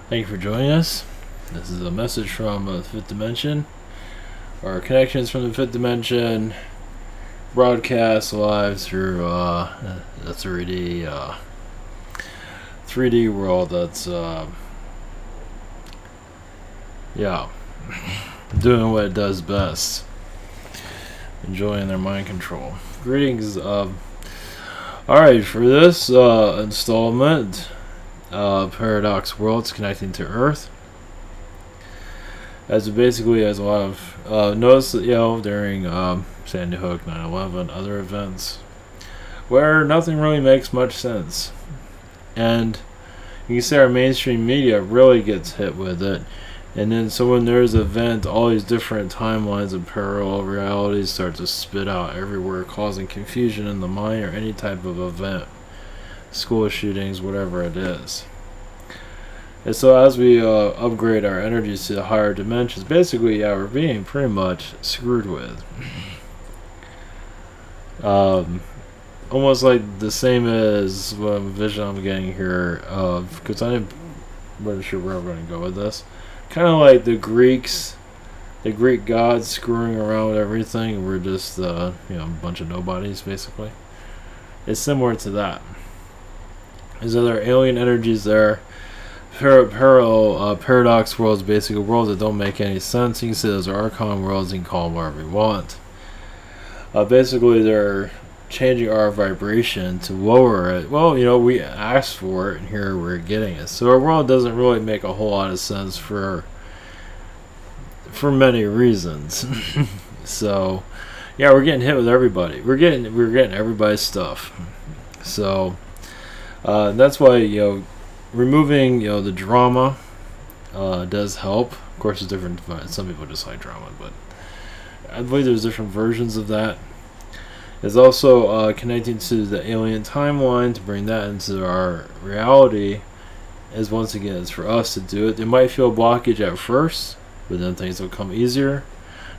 Thank you for joining us. This is a message from the fifth dimension. Our connections from the fifth dimension broadcast live through the 3D world. That's yeah, doing what it does best, enjoying their mind control. Greetings. All right, for this installment. Paradox worlds connecting to Earth. As a lot of notice that during Sandy Hook, 9/11, other events where nothing really makes much sense, and you can say our mainstream media really gets hit with it. And then so when there's an event, all these different timelines and parallel realities start to spit out everywhere, causing confusion in the mind or any type of event. School shootings, whatever it is. And so as we upgrade our energies to the higher dimensions, basically, we're being pretty much screwed with. Almost like the same as what vision I'm getting here, because I'm not sure where I'm going to go with this. Kind of like the Greek gods screwing around with everything. We're just a bunch of nobodies, basically. It's similar to that. There's other alien energies there. Paradox worlds, basically worlds that don't make any sense. You can say those are Archon worlds. You can call them whatever you want. Basically, they're changing our vibration to lower it. Well, we asked for it, and here we're getting it. So our world doesn't really make a whole lot of sense for many reasons. So, yeah, we're getting hit with everybody. We're getting everybody's stuff. So. That's why removing the drama does help. Of course, it's different. Some people just like drama, but I believe there's different versions of that. It's also connecting to the alien timeline to bring that into our reality. Is once again, it's for us to do it. It might feel a blockage at first, but then things will come easier.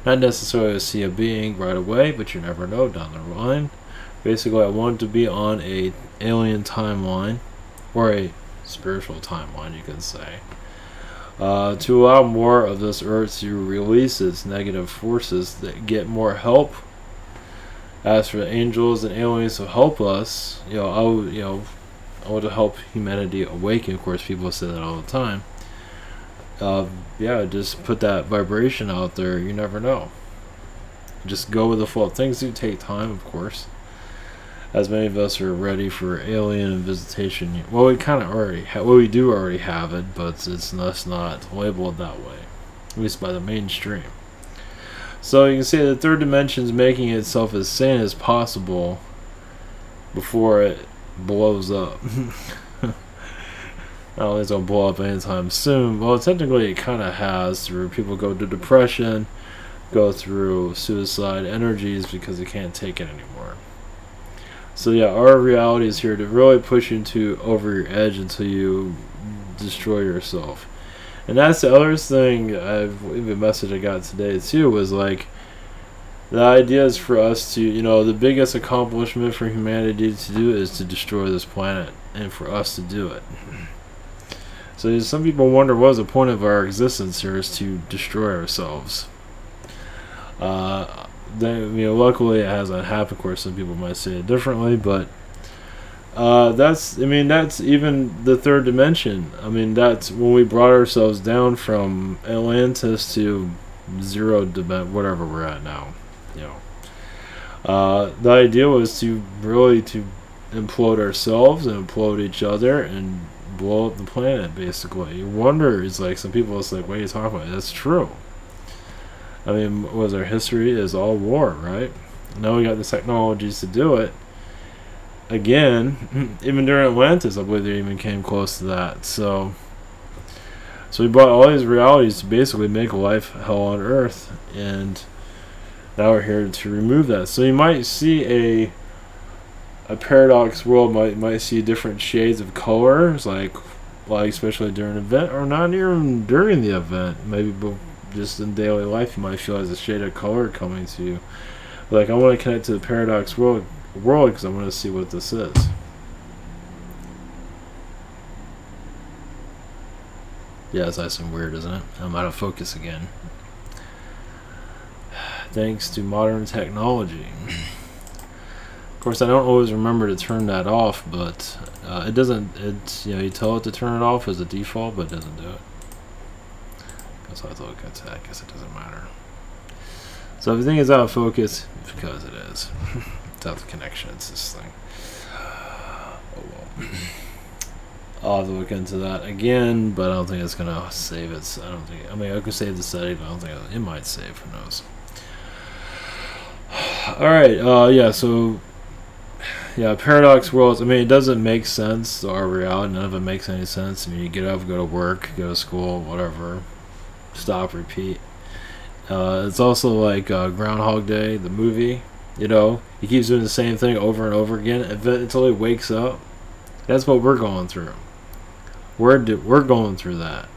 Not necessarily to see a being right away, but you never know down the line. Basically, I wanted to be on a alien timeline, or a spiritual timeline, you can say, to allow more of this Earth to release its negative forces, that get more help. As for the angels and aliens to help us, I want to help humanity awaken. Of course, people say that all the time. Just put that vibration out there. You never know. Just go with the flow. Things do take time, of course. As many of us are ready for alien visitation. Well, we kind of already we do already have it, but it's not labeled that way, at least by the mainstream. So you can say the third dimension is making itself as sane as possible before it blows up. I don't think it's gonna blow up anytime soon. Well, technically, it kind of has. Through people go to depression, go through suicide energies because they can't take it anymore. So yeah, our reality is here to really push you over your edge until you destroy yourself. And that's the other thing. The message I got today too was like, the idea is for us to, the biggest accomplishment for humanity to do is to destroy this planet, and for us to do it. So some people wonder, what is the point of our existence here? Is to destroy ourselves. Luckily it hasn't happened. Of course, some people might say it differently, but that's even the third dimension. That's when we brought ourselves down from Atlantis to zero dimension, whatever we're at now. The idea was to implode ourselves and implode each other and blow up the planet. Basically, you wonder, it's like some people, it's like, what are you talking about? That's true. Our history is all war, right? Now we got the technologies to do it. Again, even during Atlantis, I believe they even came close to that. So we brought all these realities to basically make life hell on Earth, and now we're here to remove that. So you might see a paradox world, might see different shades of colors, like especially during an event, or not even during the event, maybe. Just in daily life, you might feel as a shade of color coming to you. Like, I want to connect to the paradox world because I want to see what this is. Yeah, it's nice and weird, isn't it? I'm out of focus again. Thanks to modern technology. Of course, I don't always remember to turn that off, but it doesn't. It's, you know, you tell it to turn it off as a default, but it doesn't do it. That's why I thought I guess it doesn't matter. So if you think it's out of focus, it's because it is. It's out of connection. It's this thing. Oh well. I'll have to look into that again, but I don't think it's gonna save it. I don't think. I mean, I could save the setting, but I don't think it might save. Who knows? All right. Yeah. So. Yeah, paradox worlds. I mean, it doesn't make sense to our reality. None of it makes any sense. I mean, you get up, go to work, go to school, whatever. Stop, repeat. It's also like Groundhog Day, the movie. You know, he keeps doing the same thing over and over again until he wakes up. That's what we're going through. We're going through that.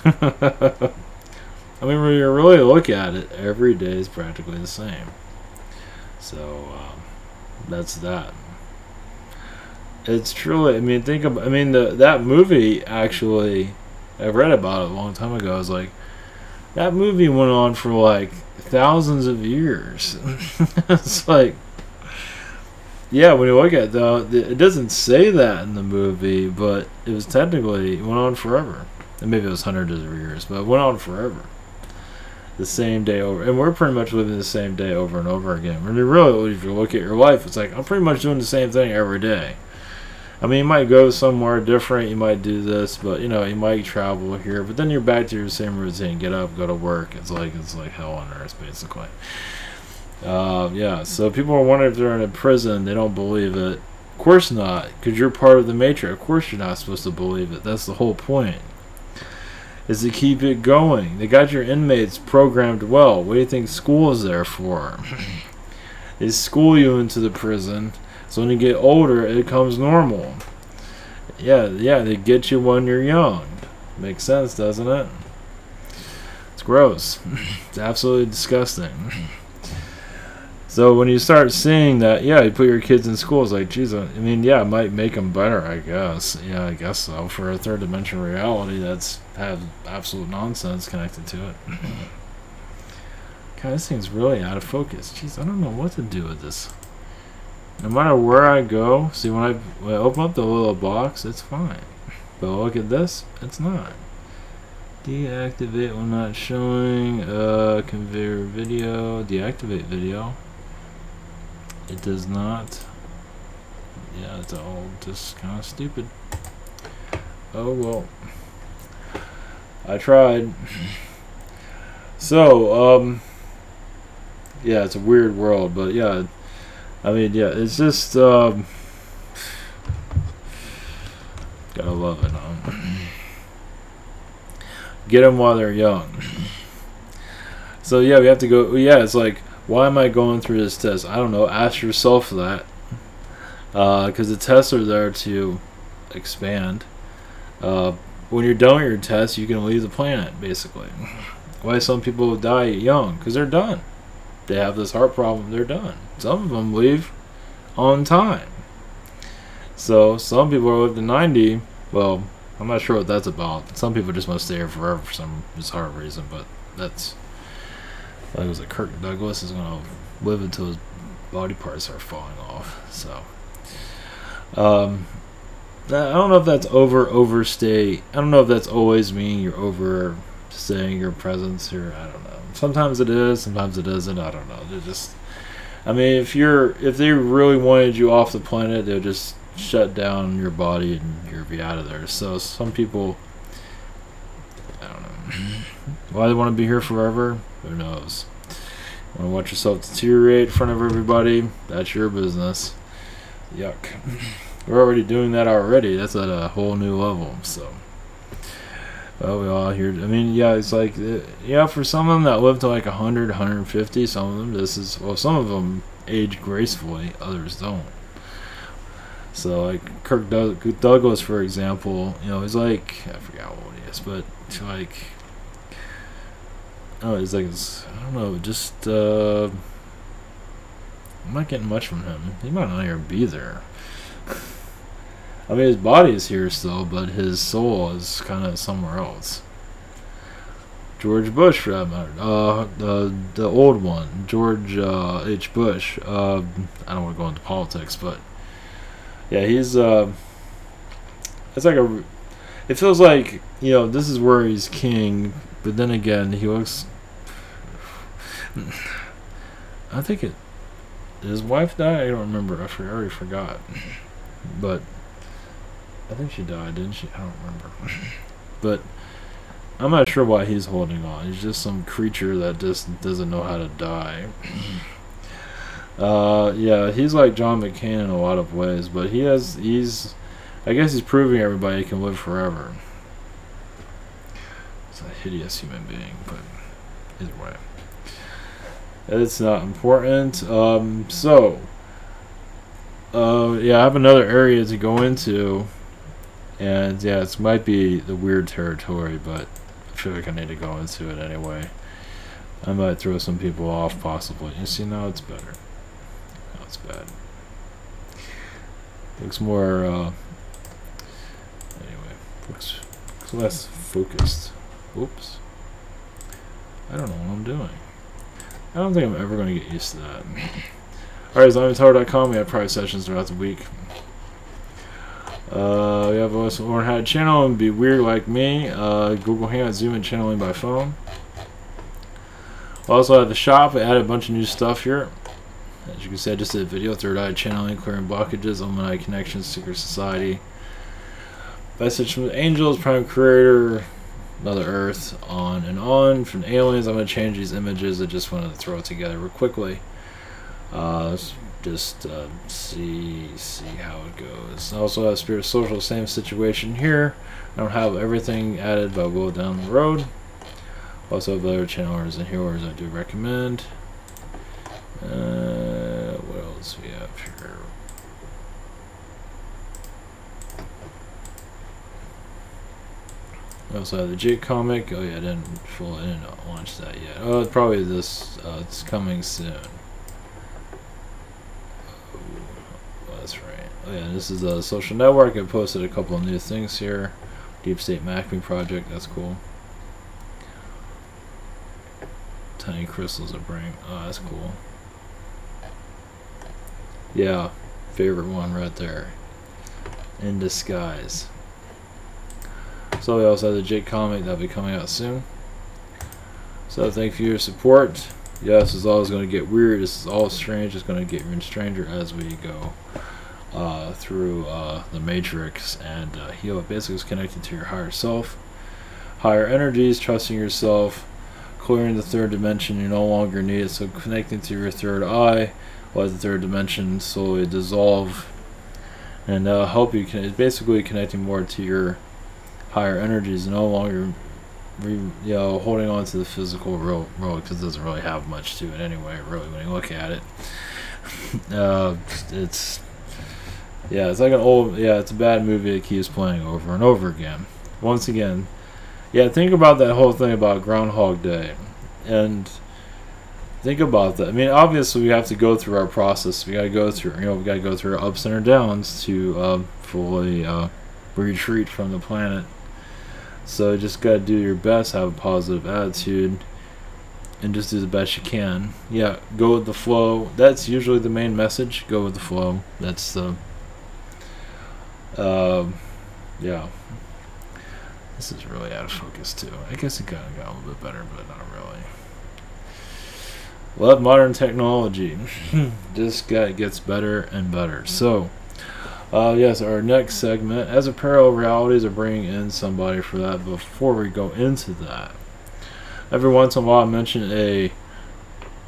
I mean, when you really look at it, every day is practically the same. So. That's that. It's truly. I mean, think about. I mean, that movie actually. I read about it a long time ago. I was like, that movie went on for like thousands of years. It's like, yeah, when you look at it, it doesn't say that in the movie, but it was technically, it went on forever. And maybe it was hundreds of years, but it went on forever. The same day over, and we're pretty much living the same day over and over again. When you really, if you look at your life, it's like I'm pretty much doing the same thing every day. I mean, you might go somewhere different, you might do this, but you know, you might travel here, but then you're back to your same routine. Get up, go to work. It's like hell on earth, basically. Yeah. So people are wondering if they're in a prison. They don't believe it. Of course not, because you're part of the matrix. Of course you're not supposed to believe it. That's the whole point. Is to keep it going. They got your inmates programmed well. What do you think school is there for? They school you into the prison, so when you get older, it becomes normal. Yeah, they get you when you're young. Makes sense, doesn't it? It's gross. It's absolutely disgusting. So when you start seeing that, yeah, you put your kids in school, it's like, geez, I mean, yeah, it might make them better, I guess. Yeah, I guess so. For a third dimension reality, that's have absolute nonsense connected to it. God, this thing's really out of focus. Jeez, I don't know what to do with this. No matter where I go, see, when I open up the little box, it's fine. But look at this, it's not. Deactivate when not showing. Conveyor video. Deactivate video. It does not. Yeah, it's all just kind of stupid. Oh well. I tried. So, yeah, it's a weird world, but yeah, I mean, yeah, it's just, gotta love it, Get them while they're young. So yeah, we have to go, yeah, it's like, why am I going through this test? I don't know. Ask yourself that. Because the tests are there to expand. When you're done with your tests, you can leave the planet, basically. Why some people die young? Because they're done. They have this heart problem, they're done. Some of them leave on time. So some people are living to 90. Well, I'm not sure what that's about. Some people just want to stay here forever for some bizarre reason, but that's... Like it was like Kirk Douglas is going to live until his body parts are falling off. So, I don't know if that's overstay. I don't know if that's always mean you're overstaying your presence here. I don't know. Sometimes it is, sometimes it isn't. I don't know. They're just. I mean, if they really wanted you off the planet, they'll just shut down your body and you'll be out of there. So some people, I don't know. Why they want to be here forever? Who knows? Want to watch yourself deteriorate in front of everybody? That's your business. Yuck. We're already doing that already. That's at a whole new level. So, well, we all here. I mean, yeah, it's like, yeah, for some of them that live to like 100, 150, some of them, well, some of them age gracefully, others don't. So, like Kirk Douglas, for example, you know, he's like, I forgot what he is, but he's like, oh, he's like, I don't know, just, I'm not getting much from him. He might not even be there. I mean, his body is here still, but his soul is kind of somewhere else. George Bush, for that matter. The old one, George H. Bush. I don't want to go into politics, but yeah, he's it's like a. It feels like, you know, this is where he's king, but then again, he looks. I think it. Did his wife die? I don't remember. I already forgot. But I think she died, didn't she? I don't remember. But I'm not sure why he's holding on. He's just some creature that just doesn't know how to die. Yeah, he's like John McCain in a lot of ways, but he's I guess he's proving everybody he can live forever. It's a hideous human being, but either way. It's not important. Yeah, I have another area to go into, and yeah, it might be the weird territory, but I feel like I need to go into it anyway. I might throw some people off, possibly. You see, now it's better. Now it's bad. Looks more, anyway, looks less focused. Oops. I don't know what I'm doing. I don't think I'm ever going to get used to that. Alright, ZombieTower.com. We have private sessions throughout the week. We have also learn how to channel and be weird like me. Google Hangout, Zoom, and channeling by phone. Also at the shop, I added a bunch of new stuff here. As you can see, I just did a video, Third Eye channeling, clearing blockages, Illuminati connections, Secret Society, message from the angels, Prime Creator, Mother Earth, on and on. From aliens, I'm going to change these images. I just wanted to throw it together real quickly. Just see how it goes. I also have Spirit Social, same situation here. I don't have everything added, but we'll down the road. Also have other channelers and healers I do recommend. What else we have here? I also have the Jake comic. Oh yeah, I didn't launch that yet. Oh, it's probably this. It's coming soon. Oh, that's right. Oh yeah, this is a social network. I posted a couple of new things here. Deep State Mapping Project. That's cool. Tiny crystals are bring. Oh, that's cool. Yeah, favorite one right there. In Disguise. So we also have the Jake comic that'll be coming out soon. So thank you for your support. Yes, it's always going to get weird. This is all strange. It's going to get even stranger as we go through the Matrix and heal. It basically is connected to your higher self, higher energies, trusting yourself, clearing the third dimension you no longer need. So connecting to your third eye, let the third dimension slowly dissolve, and help you. It's basically connecting more to your higher energies, no longer holding on to the physical world, because it doesn't really have much to it anyway, really, when you look at it. It's like an old, it's a bad movie that keeps playing over and over again. Once again, think about that whole thing about Groundhog Day, and think about that. I mean, obviously we have to go through our process. We gotta go through, we gotta go through our ups and our downs to fully retreat from the planet. So you just gotta do your best, have a positive attitude, and just do the best you can. Yeah, go with the flow. That's usually the main message. Go with the flow. That's the yeah. This is really out of focus too. I guess it kind of got a little bit better, but not really. Love modern technology. Just gets better and better. So yes, our next segment, as a parallel realities, are bringing in somebody for that. Before we go into that, every once in a while I mention a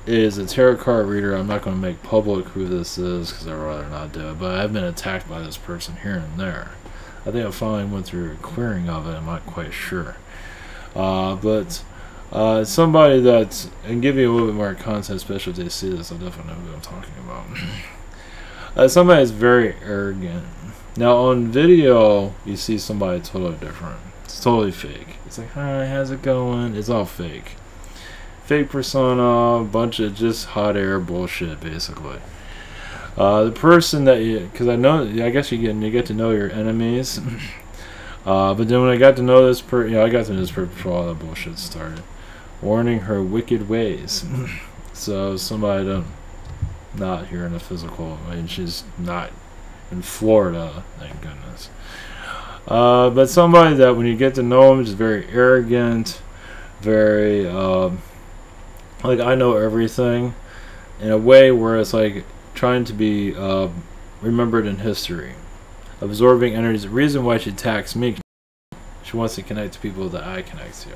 tarot card reader. I'm not going to make public who this is because I'd rather not do it, but I've been attacked by this person here and there. I think I finally went through a clearing of it. I'm not quite sure, but somebody that's, and give you a little bit more content, especially if they see this, I'll definitely know who I'm talking about. Somebody is very arrogant. Now on video, you see somebody totally different. It's totally fake. It's like, hi, how's it going? It's all fake. Fake persona, bunch of just hot air bullshit, basically. The person that because I guess you get to know your enemies. But then when I got to know this I got to know this person before all that bullshit started. Warning her wicked ways. So somebody not here in the physical. I mean, she's not in Florida, thank goodness. But somebody that when you get to know him is very arrogant, very like I know everything, in a way where it's like trying to be remembered in history, absorbing energies. The reason why she attacks me, she wants to connect to people that I connect to.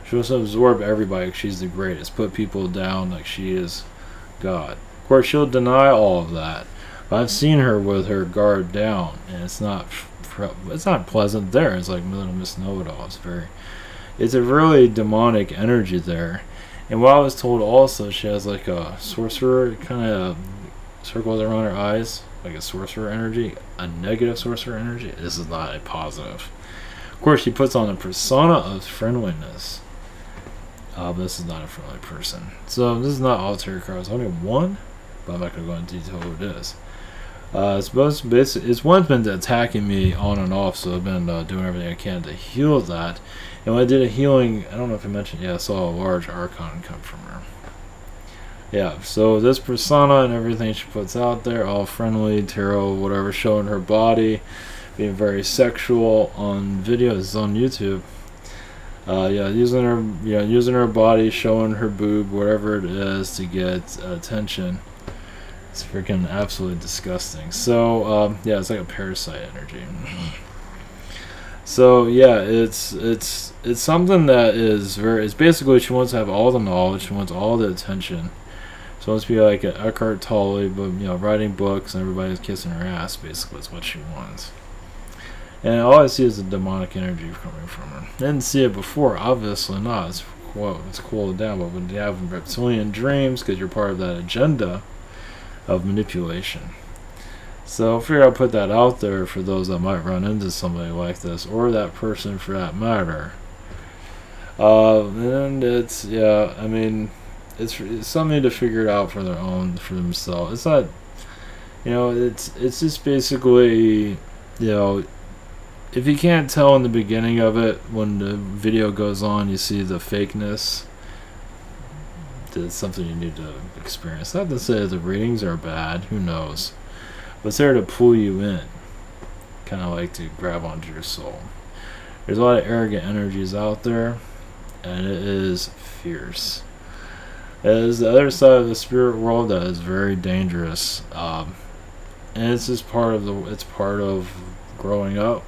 She wants to absorb everybody like she's the greatest, put people down like she is God. Of course, she'll deny all of that. But I've seen her with her guard down, and it's not pleasant there. It's like little Miss Know-It-All. It's a really demonic energy there. And what I was told also, she has like a sorcerer kind of circles around her eyes, like a sorcerer energy, a negative sorcerer energy. This is not a positive. Of course, she puts on a persona of friendliness. This is not a friendly person. So this is not all tarot cards. Only one, but I'm not going to go into detail who it is. It's one's been attacking me on and off, so I've been doing everything I can to heal that. And when I did a healing, I don't know if I mentioned, yeah, I saw a large archon come from her. Yeah, so this persona and everything she puts out there, all friendly, tarot, whatever, showing her body, being very sexual on videos on YouTube. Yeah, using her body, showing her boob, whatever it is, to get attention. It's freaking absolutely disgusting. So yeah, it's like a parasite energy. So yeah, it's something that is it's basically she wants to have all the knowledge, she wants all the attention. She wants to be like an Eckhart Tolle, but writing books and everybody's kissing her ass. Basically, is what she wants. And all I see is the demonic energy coming from her. Didn't see it before, obviously not. It's cooled down, but when you have reptilian dreams, because you're part of that agenda of manipulation. So I figure I'll put that out there for those that might run into somebody like this, or that person for that matter. And it's, yeah, I mean, it's something to figure it out for themselves. It's not, it's just basically, if you can't tell in the beginning of it, when the video goes on, you see the fakeness. It's something you need to experience. Not to say the readings are bad, who knows. But it's there to pull you in. Kind of like to grab onto your soul. There's a lot of arrogant energies out there, and it is fierce. It is the other side of the spirit world that is very dangerous. And it's just part of growing up.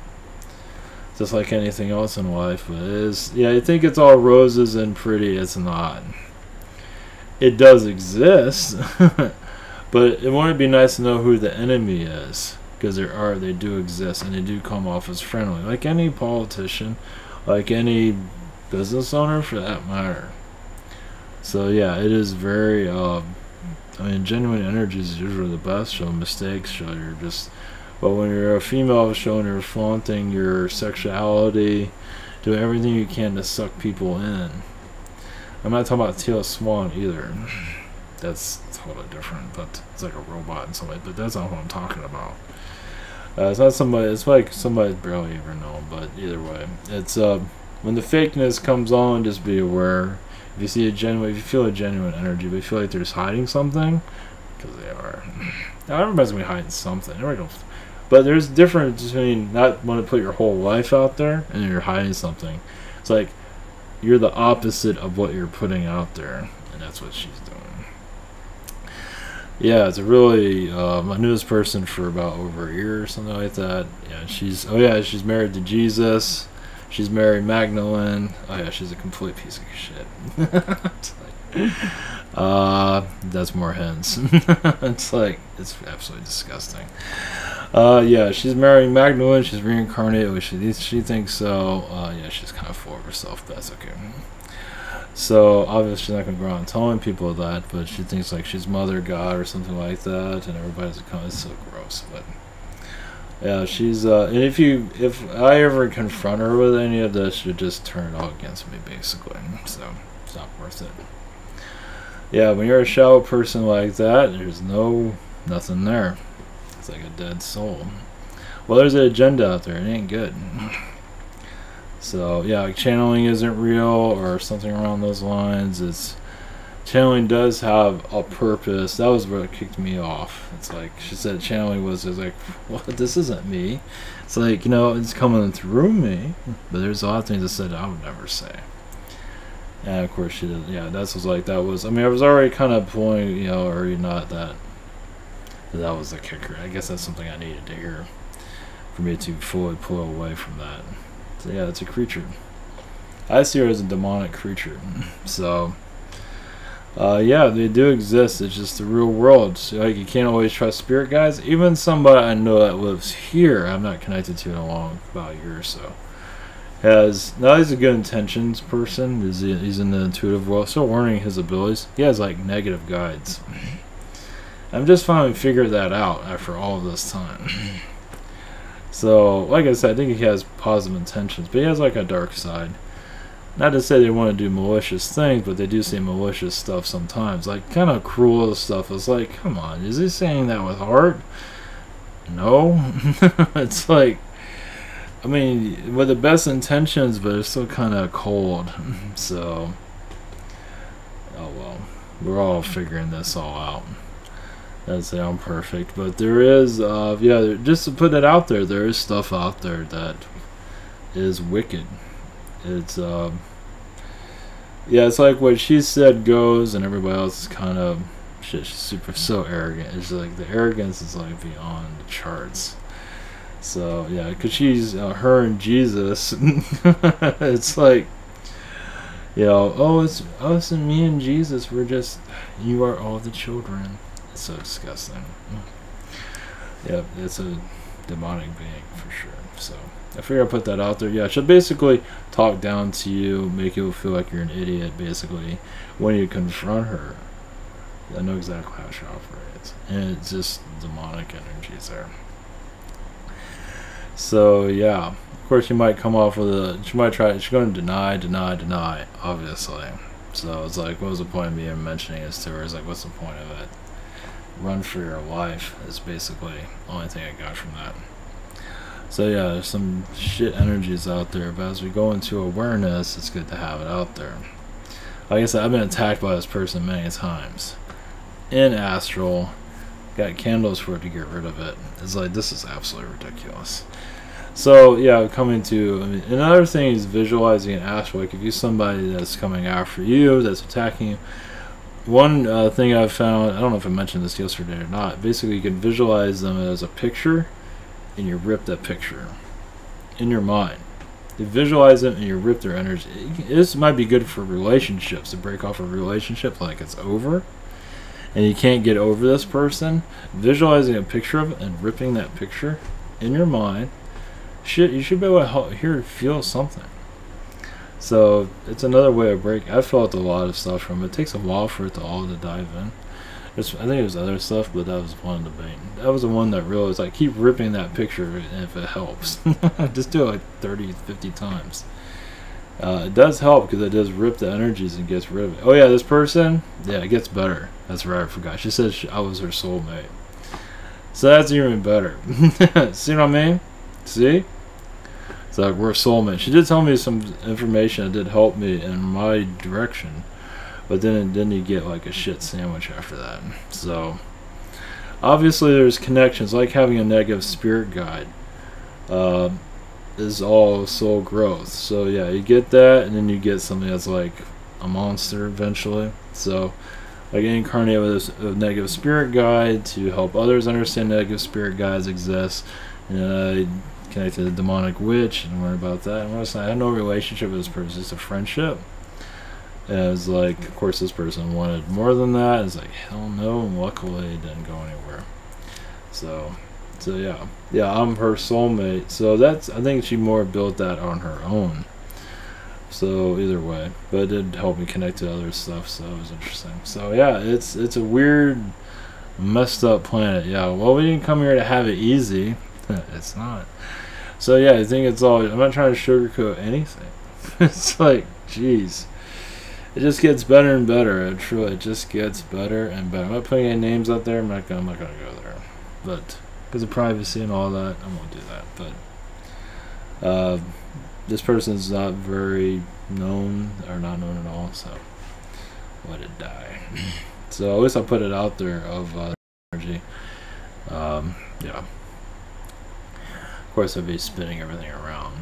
Just like anything else in life. But it is, yeah, you think it's all roses and pretty, it's not. It does exist, but it wouldn't be nice to know who the enemy is, because they do exist, and they do come off as friendly, like any politician, like any business owner for that matter. So yeah, it is very, I mean, genuine energy is usually the best. Show mistakes, show you're just, but when you're a female, showing you're flaunting your sexuality, doing everything you can to suck people in. I'm not talking about Teal Swan either. That's totally different, but it's like a robot and somebody. But that's not what I'm talking about. It's not somebody. It's like somebody barely ever know. But either way, it's when the fakeness comes on, just be aware. If you see if you feel a genuine energy, but you feel like they're just hiding something, because they are. Now everybody's gonna be hiding something. But there's a difference between not wanting to put your whole life out there and you're hiding something. It's like you're the opposite of what you're putting out there, and that's what she's doing. Yeah, it's a really I knew this person for about over a year or something like that. Yeah, she's married to Jesus. She's married Magdalene. Oh yeah, she's a complete piece of shit. That's more hens. It's like, it's absolutely disgusting. Yeah, she's marrying Magdalene. She's reincarnated, which she thinks so. Yeah, she's kind of full of herself, but that's okay. So obviously she's not gonna go around telling people that, but she thinks like she's Mother God or something like that, and everybody's kind of so gross. But yeah, she's and if I ever confront her with any of this, she'd just turn it all against me, basically. So it's not worth it. Yeah, when you're a shallow person like that, there's no nothing there. It's like a dead soul. Well, there's an agenda out there. It ain't good. So yeah, like channeling isn't real or something around those lines. It's channeling does have a purpose. That was what kicked me off. It's like she said channeling was like, well, this isn't me. It's like, you know, it's coming through me, but there's a lot of things I said I would never say. And of course she did. Yeah, that's was like, that was, I mean, I was already kind of pulling, you know, or not that was the kicker. I guess that's something I needed to hear for me to fully pull away from that. So yeah, it's a creature. I see her as a demonic creature. So yeah, they do exist. It's just the real world. So like, you can't always trust spirit guides. Even somebody I know that lives here, I'm not connected to in a long, about a year or so, has, now he's a good intentions person. He's in the intuitive world, still learning his abilities. He has like negative guides. I'm just finally figured that out after all of this time. So, like I said, I think he has positive intentions, but he has like a dark side. Not to say they want to do malicious things, but they do say malicious stuff sometimes. Like, kind of cruel stuff. It's like, come on, is he saying that with heart? No. It's like, I mean, with the best intentions, but it's still kind of cold. So, oh well. We're all figuring this all out. Doesn't sound perfect, but there is, yeah, just to put it out there, there is stuff out there that is wicked. It's, yeah, it's like what she said goes, and everybody else is kind of, shit, she's so arrogant. It's like, the arrogance is like beyond the charts. So, yeah, because she's, her and Jesus, it's like, you know, oh, it's us and me and Jesus, we're just, you are all the children. It's so disgusting. Yeah, it's a demonic being for sure. So I figure I'll put that out there. Yeah, she'll basically talk down to you, make you feel like you're an idiot, basically, when you confront her. I know exactly how she operates. And it's just demonic energies there. So yeah, of course you might come off with a, she might try, she's going to deny, obviously. So it's like, what was the point of me even mentioning this to her? It's like, what's the point of it? Run for your life is basically the only thing I got from that. So yeah, there's some shit energies out there, but as we go into awareness, it's good to have it out there. Like I said, I've been attacked by this person many times. In astral, got candles for it to get rid of it. It's like, this is absolutely ridiculous. So yeah, coming to, I mean, another thing is visualizing an astral. Like if you're somebody that's coming after you, that's attacking you. One thing I've found, I don't know if I mentioned this yesterday or not, basically you can visualize them as a picture, and you rip that picture in your mind. You visualize it and you rip their energy. This might be good for relationships, to break off a relationship like it's over, and you can't get over this person. Visualizing a picture of it and ripping that picture in your mind, shit, you should be able to feel something. So it's another way of break. I felt a lot of stuff from it. It takes a while for it to all to dive in. I think it was other stuff, but that was one debate. That was the one that really was like, keep ripping that picture if it helps. Just do it like 30, 50 times. It does help because it does rip the energies and gets rid of it. Oh yeah, this person, yeah, it gets better. That's right, I forgot. She said I was her soulmate. So that's even better. See what I mean? See? It's like we're soulmates. She did tell me some information that did help me in my direction, but then you get like a shit sandwich after that. So obviously there's connections, like having a negative spirit guide is all soul growth. So yeah, you get that, and then you get something that's like a monster eventually. So like incarnate with a negative spirit guide to help others understand negative spirit guides exist. Connected to the demonic witch and learn about that. And I had no relationship with this person, just a friendship. And it was like, of course, this person wanted more than that. It's like, hell no, and luckily it didn't go anywhere. So yeah, I'm her soulmate. So that's, I think she more built that on her own. So either way, but it did help me connect to other stuff. So it was interesting. So yeah, it's a weird, messed up planet. Yeah, well, we didn't come here to have it easy. It's not. So yeah, I think it's all, I'm not trying to sugarcoat anything. It's like, jeez. it just gets better and better. It truly just gets better and better. I'm not putting any names out there. I'm not gonna go there, but because of privacy and all that, I won't do that. But this person's not very known or not known at all, so let it die. So at least I put it out there of energy. Yeah. Of course, I'll be spinning everything around.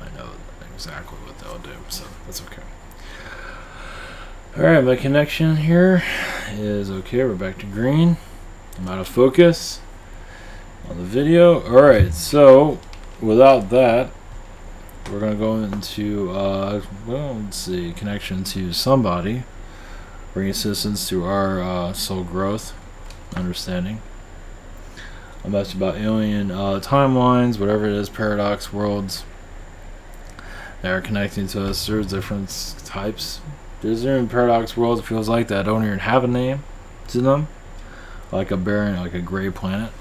I know exactly what they'll do, so that's okay. Alright, my connection here is okay. We're back to green. I'm out of focus on the video. Alright, so without that, we're going to go into, well, let's see, connection to somebody. Bring assistance to our soul growth, understanding. I'm asked about alien timelines, whatever it is, paradox worlds that are connecting to us. There's different types. There's even paradox worlds, it feels like, that don't even have a name to them. Like a barren, like a gray planet.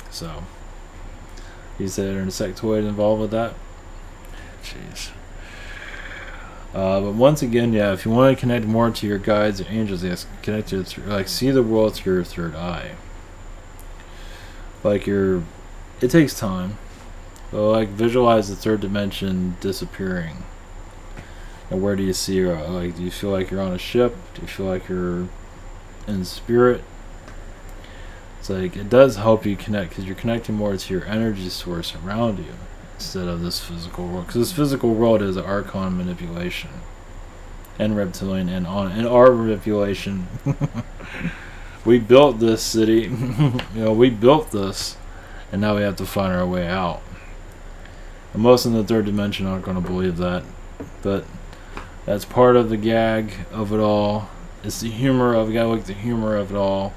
So, you said there's an insectoid involved with that? Jeez. But once again, yeah, if you want to connect more to your guides or angels, yes, connect to like see the world through your third eye. Like it takes time. But like visualize the third dimension disappearing. And where do you see her? Like, do you feel like you're on a ship? Do you feel like you're in spirit? It's like it does help you connect because you're connecting more to your energy source around you instead of this physical world. Because this physical world is an archon manipulation and reptilian and our manipulation. We built this city. We built this, and now we have to find our way out. And most in the third dimension aren't going to believe that, but that's part of the gag of it all. It's the humor of, you gotta look at the humor of it all.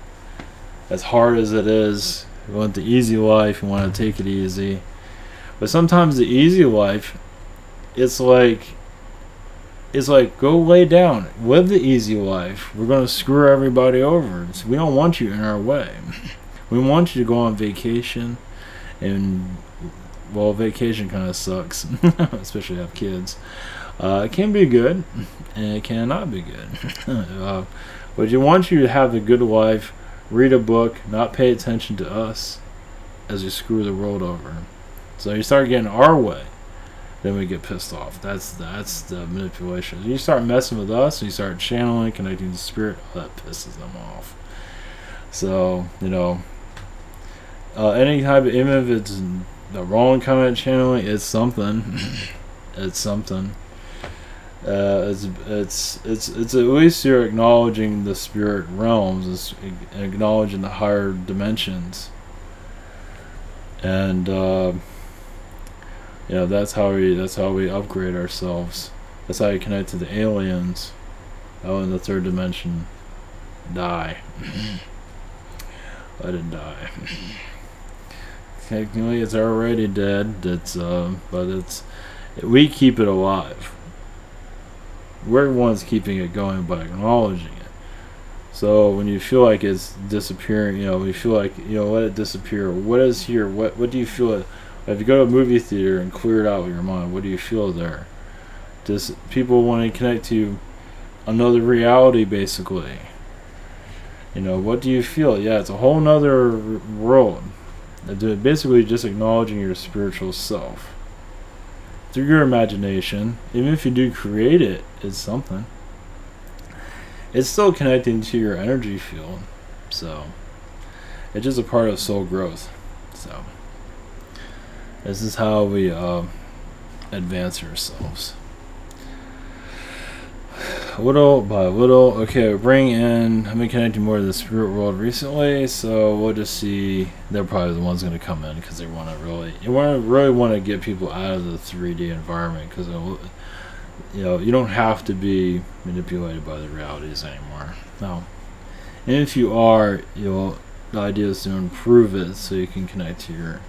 As hard as it is, you want the easy life, you want to take it easy. But sometimes the easy life, it's like go lay down, live the easy life. We're gonna screw everybody over. So we don't want you in our way. We want you to go on vacation, and well, vacation kind of sucks, especially have kids. It can be good, and it cannot be good. But you want you to have a good life, read a book, not pay attention to us as you screw the world over. So you start getting our way, then we get pissed off. That's the manipulation. You start messing with us, you start channeling, connecting to spirit, that pisses them off. So, any type of, even if it's the wrong kind of channeling, it's something. It's something. It's at least you're acknowledging the spirit realms, it's acknowledging the higher dimensions, and that's how we upgrade ourselves. That's how you connect to the aliens. Oh, in the third dimension, die. Let it die. Technically, it's already dead. But we keep it alive. We're the ones keeping it going by acknowledging it. So when you feel like it's disappearing, we feel like, let it disappear. What is here? What do you feel? If you go to a movie theater and clear it out with your mind, what do you feel there? Does people want to connect to another reality, basically? What do you feel? Yeah, it's a whole nother world. Basically just acknowledging your spiritual self. Through your imagination, even if you do create it, it's something. It's still connecting to your energy field, so it's just a part of soul growth. So this is how we advance ourselves, little by little. Okay, we're bringing in. I've been connecting more to the spirit world recently, so we'll just see. They're probably the ones going to come in because they want to really want to get people out of the 3D environment, because you don't have to be manipulated by the realities anymore. No, and if you are, the idea is to improve it so you can connect to your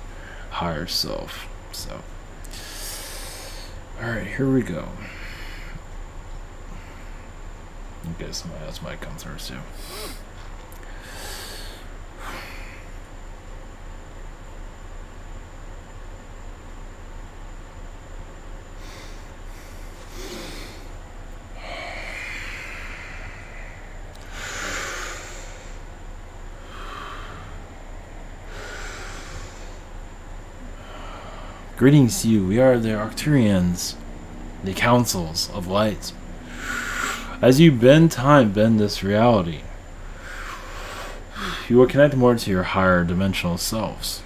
higher self. So, all right, here we go. Okay, somebody else might come through too. Greetings to you. We are the Arcturians, the councils of light. As you bend time, bend this reality, you will connect more to your higher dimensional selves.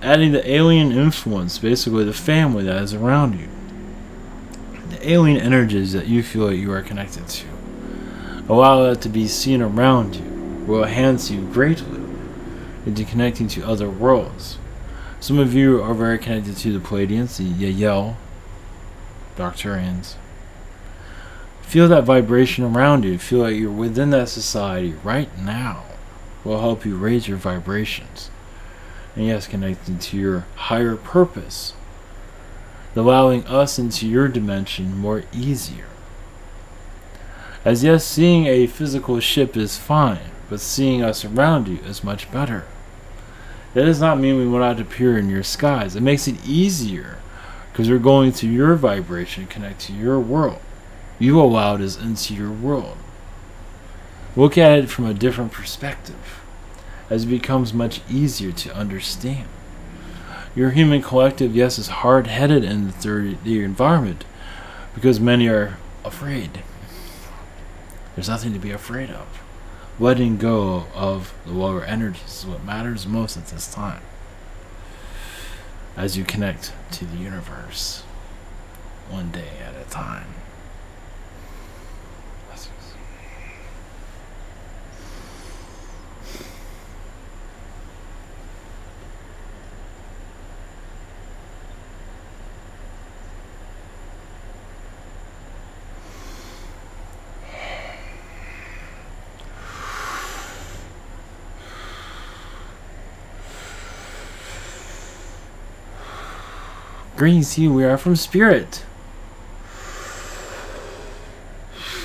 Adding the alien influence, basically the family that is around you. The alien energies that you feel that you are connected to. Allow that to be seen around you will enhance you greatly into connecting to other worlds. Some of you are very connected to the Pleiadians, the Yael, the Arcturians. Feel that vibration around you. Feel like you're within that society right now. Will help you raise your vibrations. And yes, connecting to your higher purpose. Allowing us into your dimension more easier. As yes, seeing a physical ship is fine, but seeing us around you is much better. That does not mean we will not appear in your skies. It makes it easier because we're going to your vibration, connect to your world. You allowed us into your world. Look at it from a different perspective as it becomes much easier to understand. Your human collective, yes, is hard-headed in the 3D environment because many are afraid. There's nothing to be afraid of. Letting go of the lower energies is what matters most at this time. As you connect to the universe, one day at a time. Greetings to you, we are from Spirit.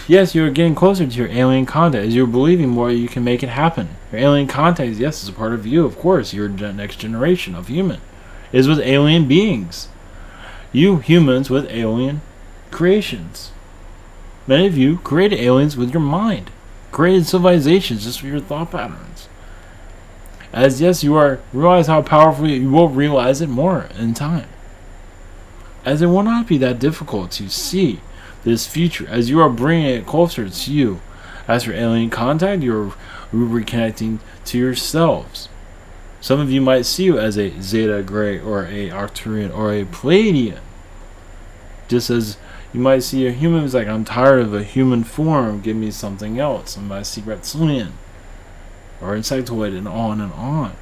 Yes, you are getting closer to your alien contact. As you're believing more, you can make it happen. Your alien contact, yes, is a part of you, of course. Your next generation of human is with alien beings. You humans with alien creations. Many of you created aliens with your mind. Created civilizations just with your thought patterns. As yes, you are realize how powerful you will realize it more in time. As it will not be that difficult to see this future, as you are bringing it closer to you. As for alien contact, you are reconnecting to yourselves. Some of you might see you as a Zeta Gray or a Arcturian or a Pleiadian. Just as you might see a human who's like, I'm tired of a human form, give me something else. Some might see reptilian or insectoid and on and on.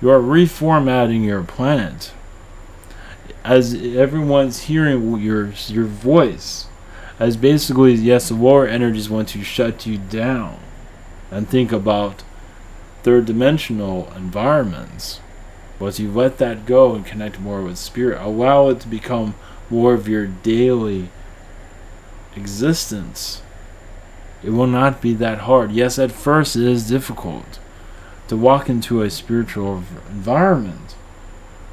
You are reformatting your planet. As everyone's hearing your voice, as basically, yes, the lower energies want to shut you down and think about third dimensional environments. But you let that go and connect more with spirit, allow it to become more of your daily existence. It will not be that hard. Yes, at first it is difficult to walk into a spiritual environment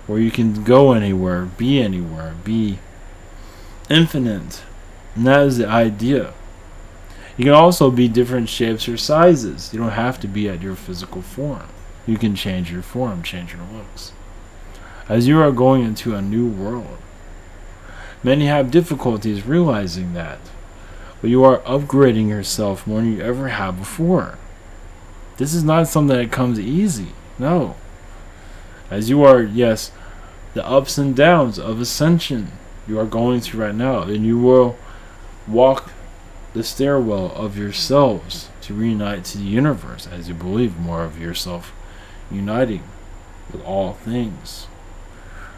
where you can go anywhere, be infinite. And that is the idea. You can also be different shapes or sizes. You don't have to be at your physical form. You can change your form, change your looks. As you are going into a new world, many have difficulties realizing that. But you are upgrading yourself more than you ever have before. This is not something that comes easy. No. As you are, yes, the ups and downs of Ascension you are going through right now, and you will walk the stairwell of yourselves to reunite to the universe as you believe more of yourself uniting with all things.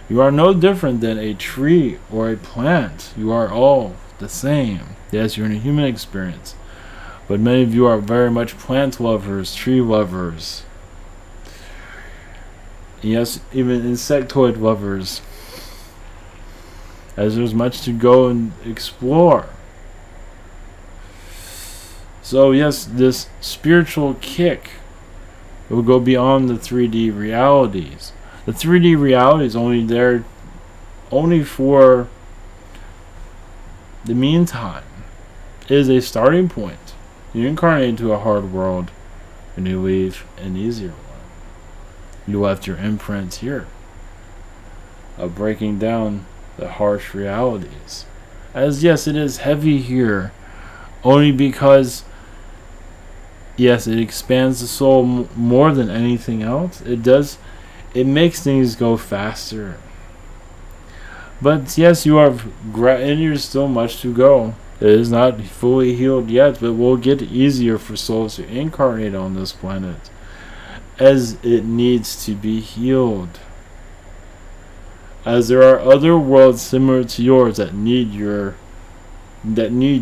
You are no different than a tree or a plant. You are all the same. Yes, you're in a human experience, but many of you are very much plant lovers, tree lovers. Yes, even insectoid lovers, as there's much to go and explore. So yes, this spiritual kick will go beyond the 3D realities. The 3D reality is only there for the meantime. It is a starting point. You incarnate into a hard world and you leave an easier one. You left your imprint here. of breaking down the harsh realities. As yes, it is heavy here, only because yes, it expands the soul more than anything else. It makes things go faster. But yes, and there's still much to go. It is not fully healed yet, but will get easier for souls to incarnate on this planet, as it needs to be healed. As there are other worlds similar to yours that need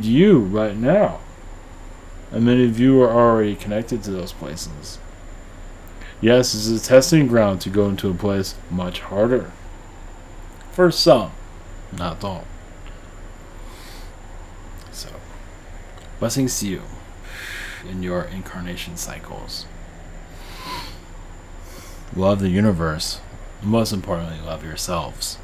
you right now. And many of you are already connected to those places. Yes, this is a testing ground to go into a place much harder. For some, not all. So, blessings to you in your incarnation cycles. Love the universe. Most importantly, love yourselves.